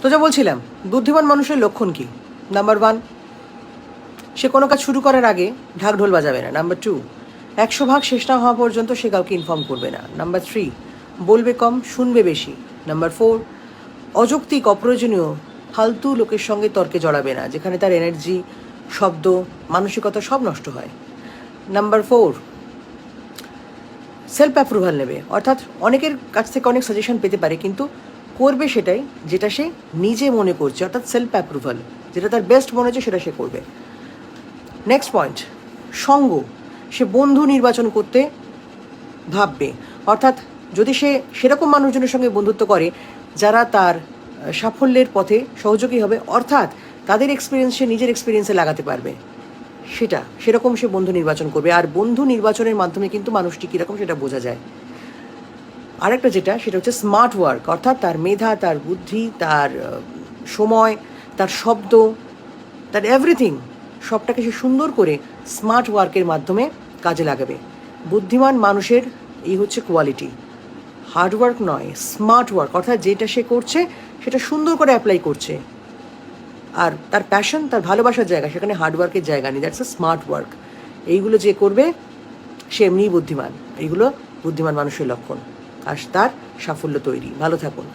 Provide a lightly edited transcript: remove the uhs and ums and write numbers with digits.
তো যা বলছিলাম, বুদ্ধিমান মানুষের লক্ষণ কি? নাম্বার 1, সে কোনো কাজ শুরু করার আগে ঢাকঢোল বাজাবে না। নাম্বার 2, 100 ভাগ শেষ না হওয়া পর্যন্ত সে কাউকে ইনফর্ম করবে না। নাম্বার 3, বলবে কম, শুনবে বেশি। নাম্বার 4, অযৌক্তিক অপ্রয়োজনীয় ফালতু লোকের সঙ্গে তর্কে জড়াবে না, যেখানে তার এনার্জি, শব্দ, মানসিকতা সব নষ্ট হয়। নাম্বার 4, সেলফ অ্যাপ্রুভাল নেবে, অর্থাৎ অনেকের কাছ থেকে অনেক সাজেশন পেতে পারে, কিন্তু করবে সেটাই যেটা সে নিজে মনে করছে, অর্থাৎ সেলফ অ্যাপ্রুভাল, যেটা তার বেস্ট মনে হচ্ছে সেটা সে করবে। নেক্সট পয়েন্ট, সঙ্গ, সে বন্ধু নির্বাচন করতে ভাববে, অর্থাৎ যদি সে সেরকম মানুষজনের সঙ্গে বন্ধুত্ব করে যারা তার সাফল্যের পথে সহযোগী হবে, অর্থাৎ তাদের এক্সপিরিয়েন্স সে নিজের এক্সপিরিয়েন্সে লাগাতে পারবে, সেরকম সে বন্ধু নির্বাচন করবে। আর বন্ধু নির্বাচনের মাধ্যমে কিন্তু মানুষটি কীরকম সেটা বোঝা যায়। আরেকটা যেটা, সেটা হচ্ছে স্মার্ট ওয়ার্ক, অর্থাৎ তার মেধা, তার বুদ্ধি, তার সময়, তার শব্দ, তার এভরিথিং, সবটাকে সে সুন্দর করে স্মার্ট ওয়ার্কের মাধ্যমে কাজে লাগাবে। বুদ্ধিমান মানুষের এই হচ্ছে কোয়ালিটি, হার্ডওয়ার্ক নয়, স্মার্ট ওয়ার্ক, অর্থাৎ যেটা সে করছে সেটা সুন্দর করে অ্যাপ্লাই করছে। আর তার প্যাশন, তার ভালোবাসার জায়গা, সেখানে হার্ডওয়ার্কের জায়গা নেই, দ্যাটস এ স্মার্ট ওয়ার্ক। এইগুলো যে করবে সে এমনিই বুদ্ধিমান। এইগুলো বুদ্ধিমান মানুষের লক্ষণ, আর তার সাফল্য তৈরি। ভালো থাকুন।